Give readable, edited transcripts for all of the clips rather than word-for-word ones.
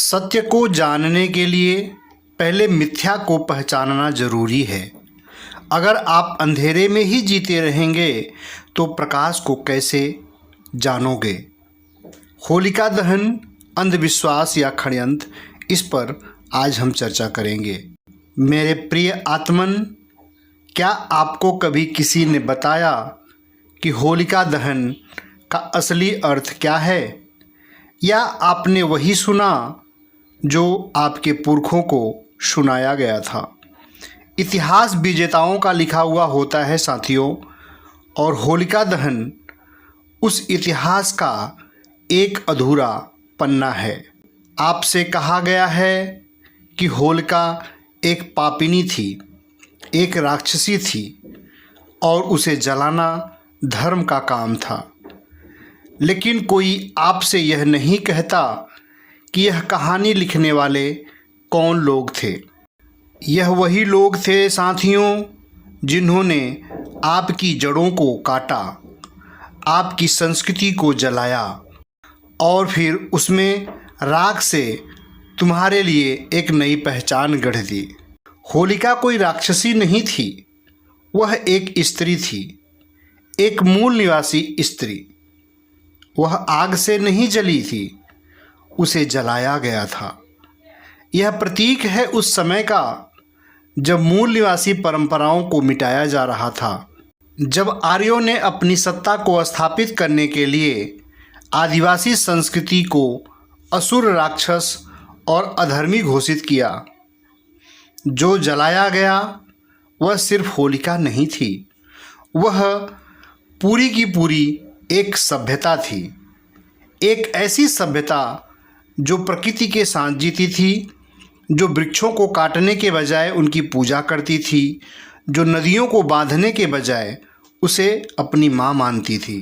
सत्य को जानने के लिए पहले मिथ्या को पहचानना जरूरी है। अगर आप अंधेरे में ही जीते रहेंगे तो प्रकाश को कैसे जानोगे। होलिका दहन, अंधविश्वास या षड्यंत्र, इस पर आज हम चर्चा करेंगे। मेरे प्रिय आत्मन, क्या आपको कभी किसी ने बताया कि होलिका दहन का असली अर्थ क्या है, या आपने वही सुना जो आपके पुरखों को सुनाया गया था। इतिहास विजेताओं का लिखा हुआ होता है साथियों, और होलिका दहन उस इतिहास का एक अधूरा पन्ना है। आपसे कहा गया है कि होलिका एक पापिनी थी, एक राक्षसी थी, और उसे जलाना धर्म का काम था। लेकिन कोई आपसे यह नहीं कहता कि यह कहानी लिखने वाले कौन लोग थे। यह वही लोग थे साथियों जिन्होंने आपकी जड़ों को काटा, आपकी संस्कृति को जलाया, और फिर उसमें राख से तुम्हारे लिए एक नई पहचान गढ़ दी। होलिका कोई राक्षसी नहीं थी, वह एक स्त्री थी, एक मूल निवासी स्त्री। वह आग से नहीं जली थी, उसे जलाया गया था। यह प्रतीक है उस समय का जब मूल निवासी परंपराओं को मिटाया जा रहा था, जब आर्यों ने अपनी सत्ता को स्थापित करने के लिए आदिवासी संस्कृति को असुर, राक्षस और अधर्मी घोषित किया। जो जलाया गया वह सिर्फ होलिका नहीं थी, वह पूरी की पूरी एक सभ्यता थी। एक ऐसी सभ्यता जो प्रकृति के साथ जीती थी, जो वृक्षों को काटने के बजाय उनकी पूजा करती थी, जो नदियों को बांधने के बजाय उसे अपनी माँ मानती थी।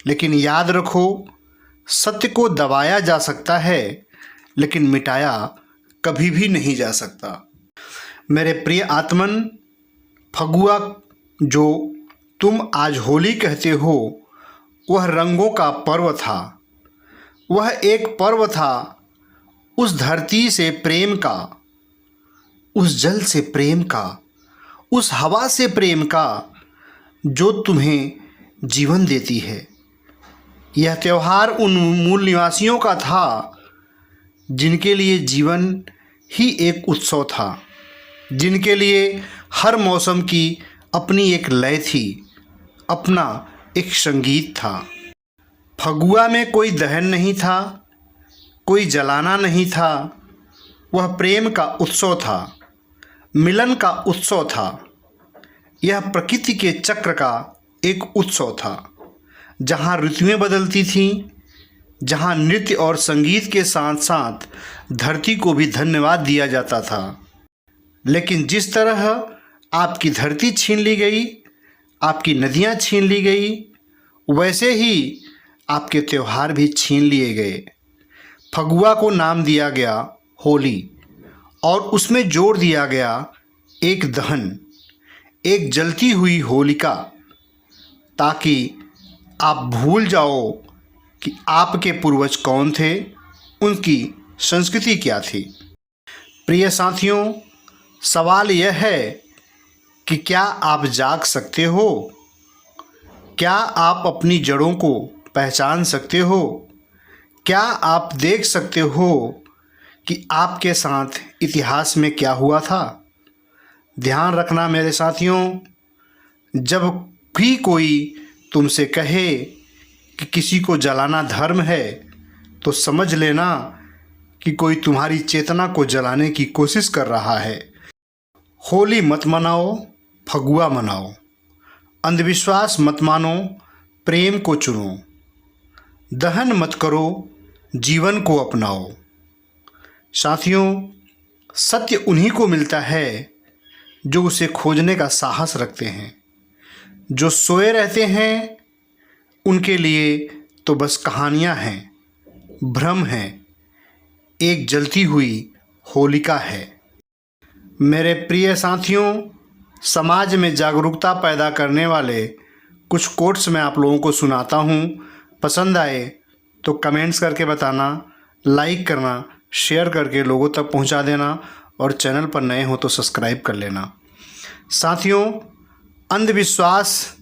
लेकिन याद रखो, सत्य को दबाया जा सकता है लेकिन मिटाया कभी भी नहीं जा सकता। मेरे प्रिय आत्मन, फगुआ जो तुम आज होली कहते हो, वह रंगों का पर्व था। वह एक पर्व था उस धरती से प्रेम का, उस जल से प्रेम का, उस हवा से प्रेम का जो तुम्हें जीवन देती है। यह त्यौहार उन मूल निवासियों का था जिनके लिए जीवन ही एक उत्सव था, जिनके लिए हर मौसम की अपनी एक लय थी, अपना एक संगीत था। फगुआ में कोई दहन नहीं था, कोई जलाना नहीं था। वह प्रेम का उत्सव था, मिलन का उत्सव था। यह प्रकृति के चक्र का एक उत्सव था, जहाँ ऋतुएं बदलती थीं, जहाँ नृत्य और संगीत के साथ साथ धरती को भी धन्यवाद दिया जाता था। लेकिन जिस तरह आपकी धरती छीन ली गई, आपकी नदियाँ छीन ली गई, वैसे ही आपके त्यौहार भी छीन लिए गए। फगुआ को नाम दिया गया होली, और उसमें जोड़ दिया गया एक दहन, एक जलती हुई होलिका, ताकि आप भूल जाओ कि आपके पूर्वज कौन थे, उनकी संस्कृति क्या थी। प्रिय साथियों, सवाल यह है कि क्या आप जाग सकते हो? क्या आप अपनी जड़ों को पहचान सकते हो? क्या आप देख सकते हो कि आपके साथ इतिहास में क्या हुआ था? ध्यान रखना मेरे साथियों, जब भी कोई तुमसे कहे कि किसी को जलाना धर्म है, तो समझ लेना कि कोई तुम्हारी चेतना को जलाने की कोशिश कर रहा है। होली मत मनाओ, फगुआ मनाओ। अंधविश्वास मत मानो, प्रेम को चुनो। दहन मत करो, जीवन को अपनाओ। साथियों, सत्य उन्हीं को मिलता है जो उसे खोजने का साहस रखते हैं। जो सोए रहते हैं उनके लिए तो बस कहानियाँ हैं, भ्रम हैं, एक जलती हुई होलिका है। मेरे प्रिय साथियों, समाज में जागरूकता पैदा करने वाले कुछ कोट्स मैं आप लोगों को सुनाता हूँ। पसंद आए तो कमेंट्स करके बताना, लाइक करना, शेयर करके लोगों तक पहुंचा देना और चैनल पर नए हो तो सब्सक्राइब कर लेना। साथियों, अंधविश्वास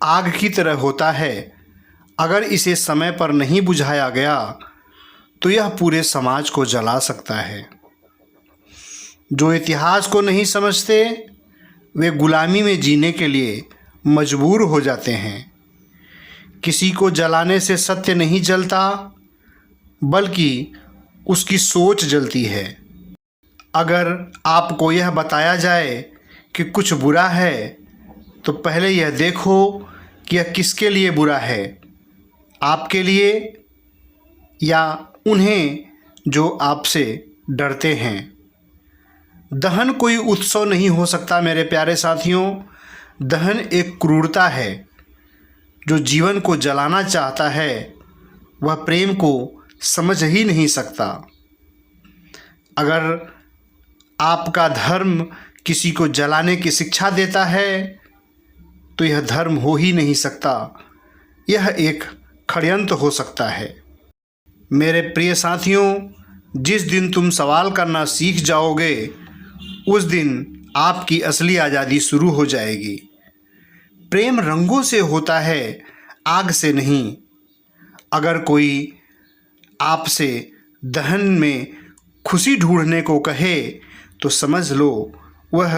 आग की तरह होता है। अगर इसे समय पर नहीं बुझाया गया तो यह पूरे समाज को जला सकता है। जो इतिहास को नहीं समझते वे गुलामी में जीने के लिए मजबूर हो जाते हैं। किसी को जलाने से सत्य नहीं जलता, बल्कि उसकी सोच जलती है। अगर आपको यह बताया जाए कि कुछ बुरा है तो पहले यह देखो कि यह किसके लिए बुरा है, आपके लिए या उन्हें जो आपसे डरते हैं। दहन कोई उत्सव नहीं हो सकता मेरे प्यारे साथियों। दहन एक क्रूरता है। जो जीवन को जलाना चाहता है वह प्रेम को समझ ही नहीं सकता। अगर आपका धर्म किसी को जलाने की शिक्षा देता है तो यह धर्म हो ही नहीं सकता, यह एक षड्यंत्र हो सकता है। मेरे प्रिय साथियों, जिस दिन तुम सवाल करना सीख जाओगे उस दिन आपकी असली आज़ादी शुरू हो जाएगी। प्रेम रंगों से होता है, आग से नहीं। अगर कोई आपसे दहन में खुशी ढूंढने को कहे तो समझ लो वह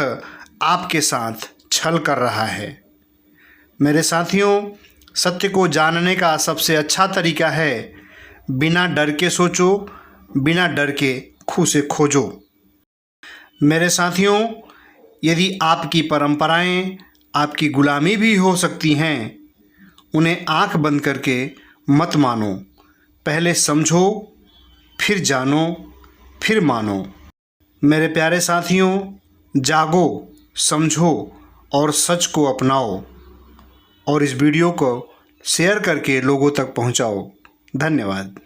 आपके साथ छल कर रहा है। मेरे साथियों, सत्य को जानने का सबसे अच्छा तरीका है बिना डर के सोचो, बिना डर के खुद खोजो। मेरे साथियों, यदि आपकी परंपराएं आपकी गुलामी भी हो सकती हैं, उन्हें आंख बंद करके मत मानो। पहले समझो, फिर जानो, फिर मानो। मेरे प्यारे साथियों, जागो, समझो और सच को अपनाओ और इस वीडियो को शेयर करके लोगों तक पहुंचाओ। धन्यवाद।